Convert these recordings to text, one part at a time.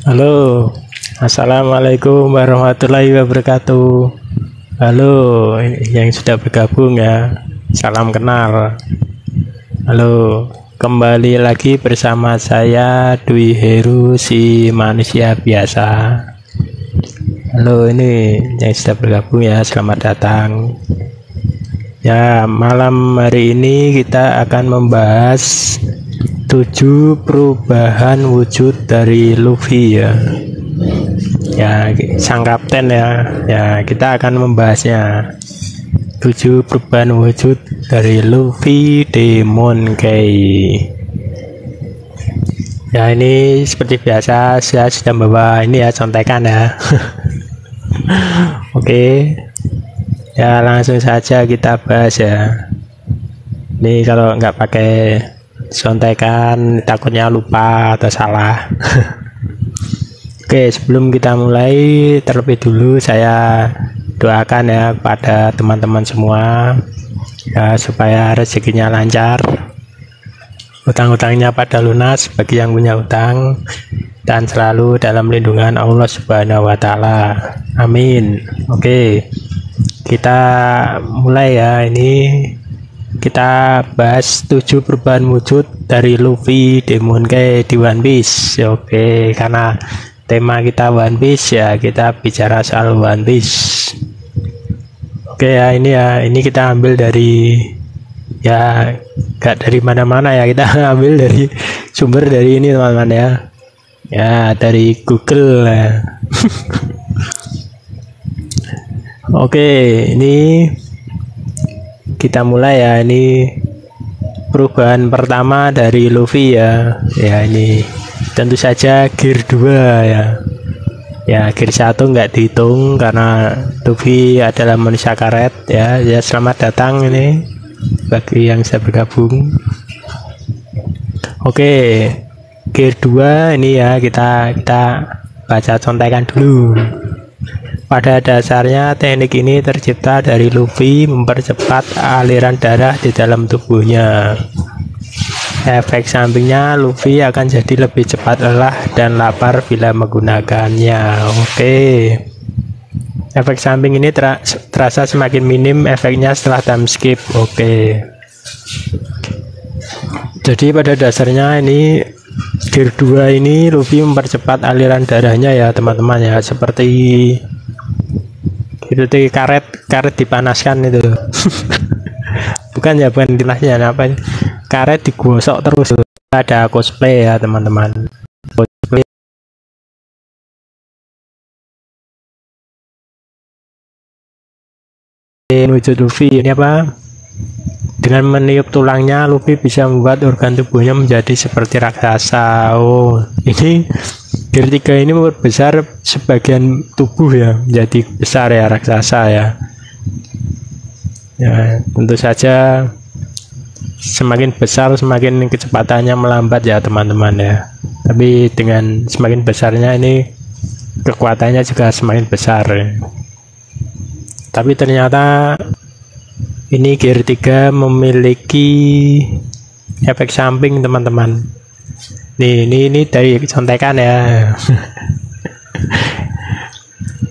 Halo, assalamualaikum warahmatullahi wabarakatuh. Halo, yang sudah bergabung ya, salam kenal. Halo, kembali lagi bersama saya Dwi Heru, si manusia biasa. Halo, ini yang sudah bergabung ya, selamat datang. Ya, malam hari ini kita akan membahas 7 perubahan wujud dari Luffy ya. Ya, sang kapten ya. Ya, kita akan membahasnya. 7 perubahan wujud dari Luffy Demon Key. Ya, ini seperti biasa saya sudah membawa ini ya, contekan ya. Oke. Ya, langsung saja kita bahas ya. Ini kalau nggak pakai contekan takutnya lupa atau salah. Oke, sebelum kita mulai, terlebih dulu saya doakan ya pada teman-teman semua ya, supaya rezekinya lancar, utang-utangnya pada lunas bagi yang punya utang, dan selalu dalam lindungan Allah Subhanahu wa Ta'ala. Amin. Oke, kita mulai ya. Ini kita bahas 7 perubahan wujud dari Luffy Demon Key di One Piece. Oke, karena tema kita One Piece ya, kita bicara soal One Piece. Oke ya, ini kita ambil dari ya, gak dari mana-mana ya, kita ambil dari sumber dari ini teman-teman ya. Ya, dari Google ya. Oke, ini kita mulai ya. Ini perubahan pertama dari Luffy ya. Ya, ini tentu saja gear 2 ya. Ya, gear 1 nggak dihitung karena Luffy adalah manusia karet ya. Ya, selamat datang ini bagi yang saya bergabung. Oke, gear 2 ini ya, kita baca contekan dulu. Pada dasarnya teknik ini tercipta dari Luffy mempercepat aliran darah di dalam tubuhnya. Efek sampingnya, Luffy akan jadi lebih cepat lelah dan lapar bila menggunakannya. Oke. Efek samping ini terasa semakin minim efeknya setelah time skip. Oke. Jadi pada dasarnya ini gear 2 ini Luffy mempercepat aliran darahnya ya teman-teman ya, seperti karet dipanaskan itu. Bukan ya, bukan dinasnya apa, karet digosok terus. Ada cosplay ya teman-teman, cosplay wujud Luffy ini apa, dengan meniup tulangnya Luffy bisa membuat organ tubuhnya menjadi seperti raksasa. Oh, ini gear 3 ini memperbesar sebagian tubuh ya, menjadi besar ya, raksasa ya. Ya, tentu saja semakin besar semakin kecepatannya melambat ya teman-teman ya. Tapi dengan semakin besarnya ini kekuatannya juga semakin besar ya. Tapi ternyata ini gear 3 memiliki efek samping teman-teman. Ini dari contekan ya.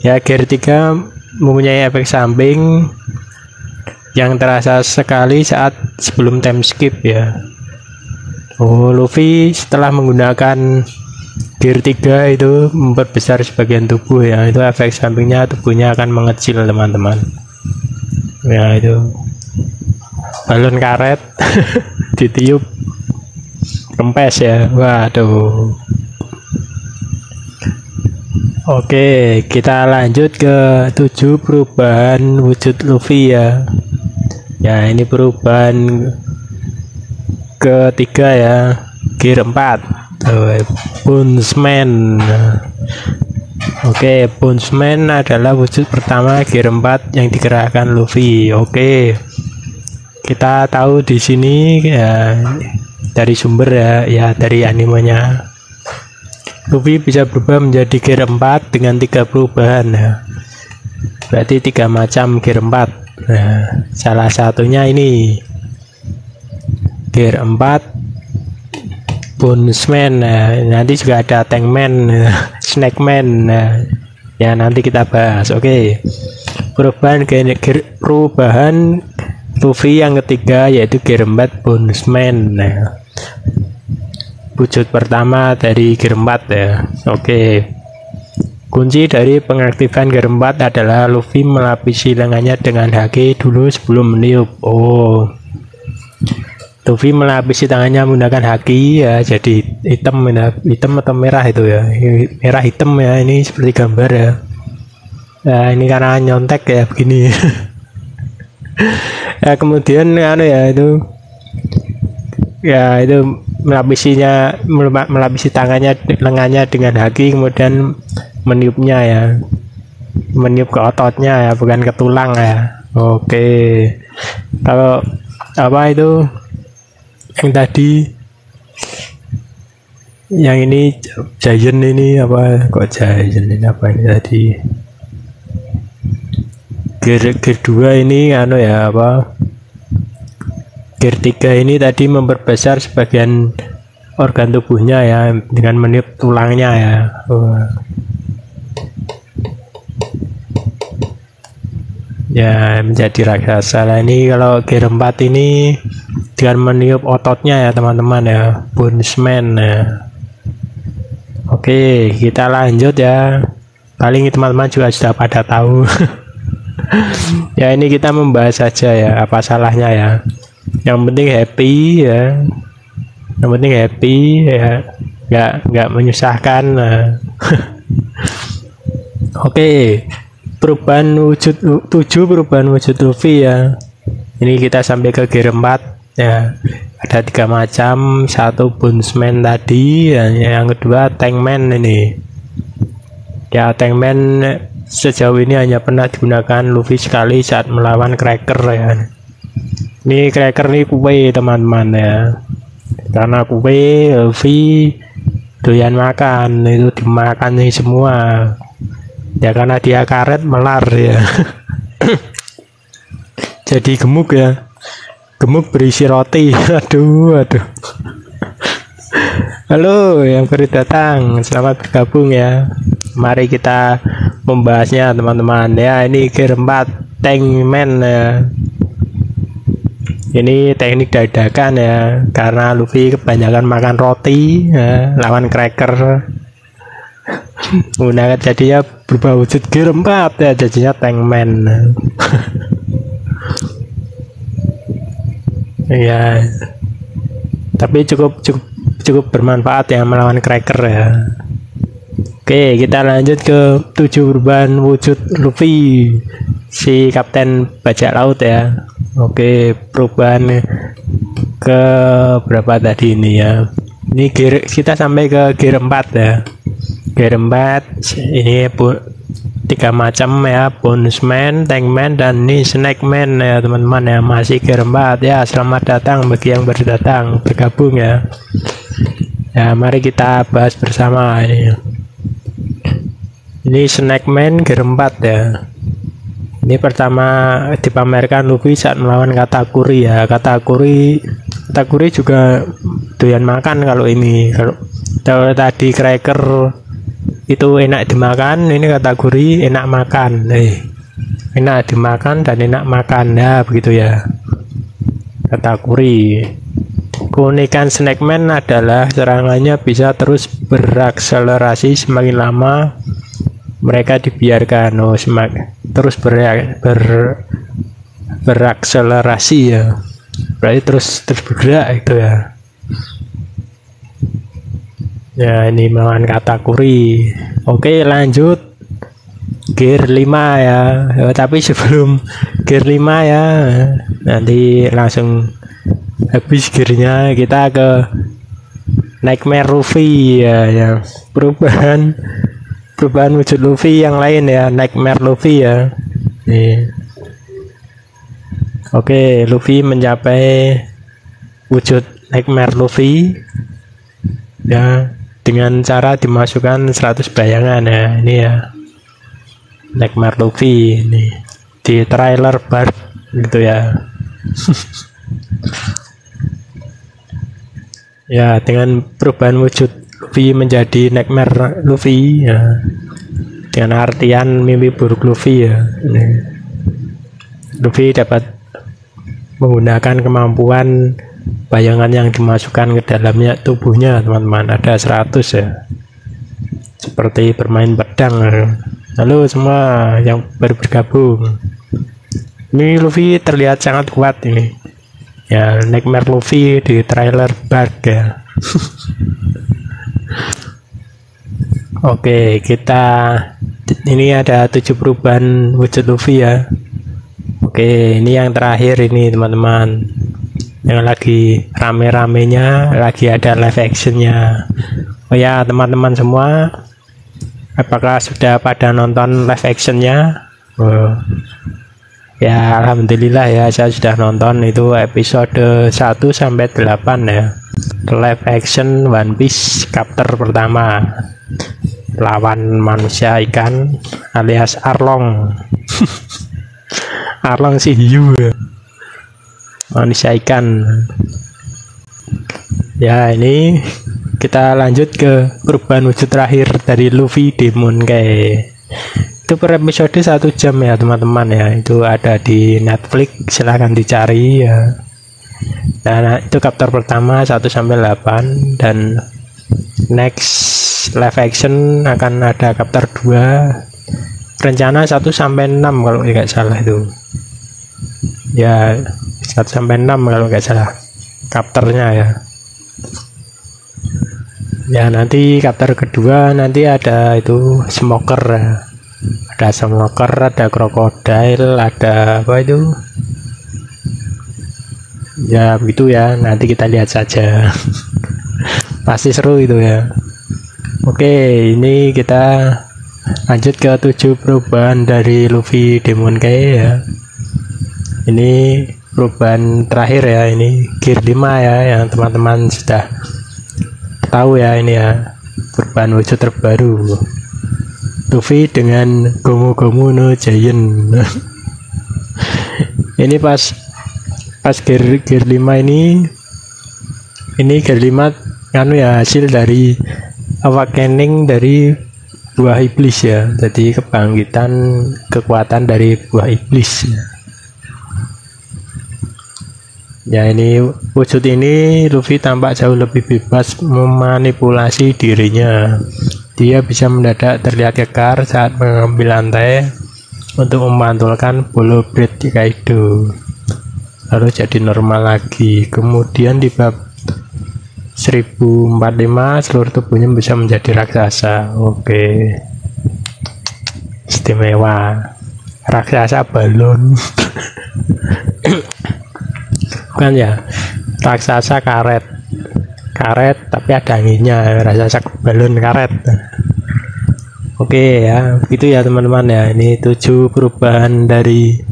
Ya, gear 3 mempunyai efek samping yang terasa sekali saat sebelum time skip ya. Oh, Luffy setelah menggunakan gear 3 itu memperbesar sebagian tubuh ya. Itu efek sampingnya, tubuhnya akan mengecil teman-teman. Ya, itu balon karet ditiup kempes ya. Waduh. Oke, kita lanjut ke 7 perubahan wujud Luffy ya. Ya, ini perubahan ketiga ya, gear 4, Bonesman. Oke, Bonesman adalah wujud pertama gear 4 yang digerakkan Luffy. Oke, kita tahu di sini ya, dari sumber ya, dari animenya. Luffy bisa berubah menjadi gear 4 dengan 3 perubahan ya. Berarti 3 macam gear 4. Nah, salah satunya ini gear 4 Bonesman. Nah, nanti juga ada Tankman. Snackman. Nah, ya nanti kita bahas. Oke. Perubahan Luffy yang ketiga yaitu Gear 4 Bondsman. Nah, wujud pertama dari Gear 4 ya. Oke. Kunci dari pengaktifan Gear 4 adalah Luffy melapisi lengannya dengan haki dulu sebelum meniup. Oh. Luffy melapisi tangannya menggunakan haki ya, jadi hitam atau merah itu ya. Merah hitam ya, ini seperti gambar ya. Nah, ini karena nyontek ya begini. Ya, kemudian itu melapisi tangannya lengannya dengan haki, kemudian meniupnya ya, meniup ke ototnya ya, bukan ke tulang ya. Oke, kalau apa itu yang tadi, yang ini Giant ini apa, kok Giant ini apa ini tadi, Gear 2 ini ya apa, Gear 3 ini tadi memperbesar sebagian organ tubuhnya ya dengan meniup tulangnya ya. Ya, menjadi raksasa. Nah, ini kalau Gear 4 ini dengan meniup ototnya ya teman-teman ya, Bondsman ya. Oke, kita lanjut ya. Paling teman-teman juga sudah pada tahu. Ya, ini kita membahas saja ya, apa salahnya ya. Yang penting happy ya. Yang penting happy ya, nggak menyusahkan. Nah. Oke. Perubahan wujud 7, perubahan wujud Luffy ya. Ini kita sampai ke Gear 4 ya. Ada 3 macam, satu Bondsman tadi ya, yang kedua Tankman ini. Ya, Tankman sejauh ini hanya pernah digunakan Luffy sekali saat melawan Cracker ya. Ini Cracker nih kue teman-teman ya. Karena kue Luffy doyan makan, itu dimakan nih semua. Ya karena dia karet melar ya. Jadi gemuk ya, gemuk berisi roti. Aduh. Halo yang baru datang, selamat bergabung ya. Mari kita membahasnya teman-teman ya. Ini Gear 4 Tankman ya. Ini teknik dadakan ya, karena Luffy kebanyakan makan roti ya, lawan Cracker. Menggunakan jadinya berubah wujud Gear 4 ya, jadinya Tankman. Ya, tapi cukup bermanfaat ya melawan Cracker ya. Oke, kita lanjut ke 7 perubahan wujud Luffy, si Kapten Bajak Laut ya. Oke, perubahan ke berapa tadi ini ya. Ini kita sampai ke Gear 4 ya. Gear 4 ini 3 macam ya, Bondsman, Tankman, dan ini Snackman ya teman-teman ya. Masih Gear 4 ya. Selamat datang bagi yang baru datang, bergabung ya. Ya, mari kita bahas bersama ini. Ini Snackman Gear 4 ya. Ini pertama dipamerkan Luffy saat melawan Katakuri ya. Katakuri juga doyan makan kalau ini. Kalau tadi Cracker itu enak dimakan, ini Katakuri enak makan. Enak dimakan dan enak makan ya, begitu ya. Katakuri. Keunikan Snackman adalah serangannya bisa terus berakselerasi semakin lama mereka dibiarkan. Terus berakselerasi ya, berarti terus bergerak itu ya. Ya, ini melawan Katakuri. Oke, lanjut Gear 5 ya. Tapi sebelum Gear 5 ya, nanti langsung habis gearnya, kita ke Nightmare Luffy ya. Perubahan wujud Luffy yang lain ya, Nightmare Luffy ya. Nih. Oke, Luffy mencapai wujud Nightmare Luffy ya dengan cara dimasukkan 100 bayangan ya. Ini ya Nightmare Luffy ini di trailer bar gitu ya. Ya, dengan perubahan wujud Luffy menjadi Nightmare Luffy ya. Dengan artian mimpi buruk Luffy ya. Luffy dapat menggunakan kemampuan bayangan yang dimasukkan ke dalamnya tubuhnya, teman-teman. Ada 100 ya. Seperti bermain pedang. Halo semua yang baru bergabung. Ini Luffy terlihat sangat kuat ini. Ya, Nightmare Luffy di trailer Bark ya. Oke, kita ini ada 7 perubahan wujud Luffy ya. Oke, ini yang terakhir ini teman-teman. Yang lagi rame-ramenya, lagi ada live actionnya. Oh ya teman-teman semua, apakah sudah pada nonton live actionnya? Oh. Ya alhamdulillah ya, saya sudah nonton itu episode 1 sampai 8 ya. Live action One Piece chapter pertama, lawan manusia ikan alias Arlong. Arlong si hiu ya. Manusia ikan. Ya ini kita lanjut ke perubahan wujud terakhir dari Luffy Demon Kai. Itu per episode 1 jam ya teman-teman ya. Itu ada di Netflix, silahkan dicari ya. Nah itu chapter pertama 1 sampai 8, dan next live action akan ada chapter 2 rencana 1 sampai 6 kalau tidak salah itu ya. 1 sampai 6 kalau nggak salah chapternya ya. Ya nanti chapter kedua nanti ada itu smoker ya. Ada smoker, ada krokodil, ada apa itu ya begitu ya, nanti kita lihat saja. Pasti seru itu ya. Oke, ini kita lanjut ke 7 perubahan dari Luffy Demon Kai ya. Ini perubahan terakhir ya, ini gear 5 ya, yang teman-teman sudah tahu ya. Ini ya perubahan wujud terbaru Luffy dengan Gomu no Giant. Ini pas gear 5 ini gear 5 anu ya, hasil dari awakening dari buah iblis ya. Jadi kebangkitan kekuatan dari buah iblis ya. Ya ini wujud ini Luffy tampak jauh lebih bebas memanipulasi dirinya. Dia bisa mendadak terlihat kekar saat mengambil lantai untuk memantulkan bolo blade Kaido, lalu jadi normal lagi. Kemudian di bab 1045 seluruh tubuhnya bisa menjadi raksasa. Oke, istimewa. Raksasa balon. Bukan ya, raksasa karet tapi ada anginnya, raksasa balon karet. Oke ya, itu ya teman-teman ya. Ini 7 perubahan dari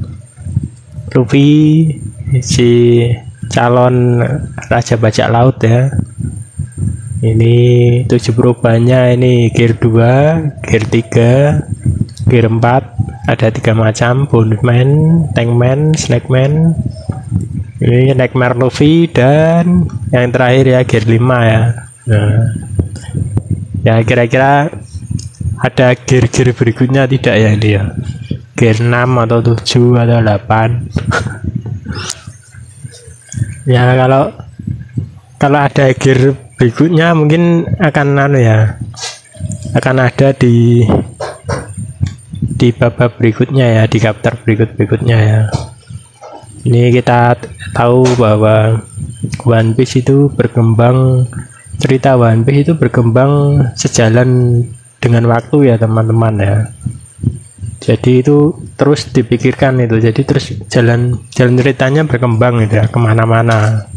Luffy, si calon raja bajak laut ya. Ini 7 perubahannya, ini gear 2, gear 3, gear 4, ada 3 macam, Bondman, Tankman, Snakeman. Ini Nightmare Luffy, dan yang terakhir ya gear 5 ya. Nah, ya kira-kira ada gear-gear berikutnya tidak ya ini ya? Gear 6 atau 7 atau 8. Ya kalau ada gear berikutnya mungkin akan akan ada di bab berikutnya ya, di chapter berikutnya ya. Ini kita tahu bahwa One Piece itu berkembang, cerita One Piece itu berkembang sejalan dengan waktu ya teman-teman ya. Jadi itu terus dipikirkan itu, jadi terus jalan ceritanya berkembang gitu ya, kemana-mana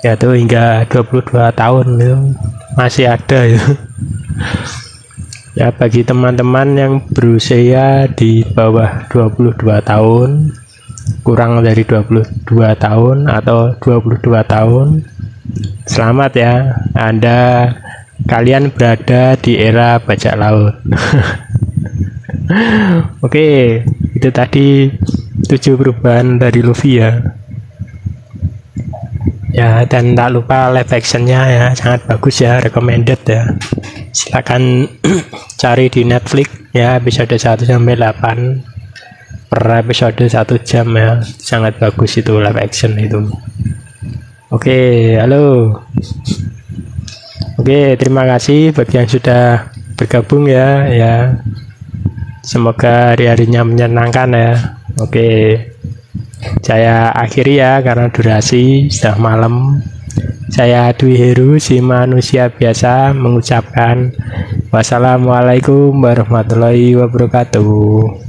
ya, tuh hingga 22 tahun itu masih ada ya. Ya bagi teman-teman yang berusia di bawah 22 tahun, kurang dari 22 tahun atau 22 tahun, selamat ya, kalian berada di era bajak laut. Oke, itu tadi 7 perubahan dari Luffy ya. ya. Dan tak lupa live actionnya ya, sangat bagus ya, recommended ya. Silakan cari di Netflix ya, episode 1 sampai 8 per episode 1 jam ya, sangat bagus itu live action itu. Oke, halo. Oke, terima kasih bagi yang sudah bergabung ya. Semoga hari-harinya menyenangkan ya. Oke, saya akhiri ya karena durasi sudah malam. Saya Dwi Heru, si manusia biasa, mengucapkan wassalamualaikum warahmatullahi wabarakatuh.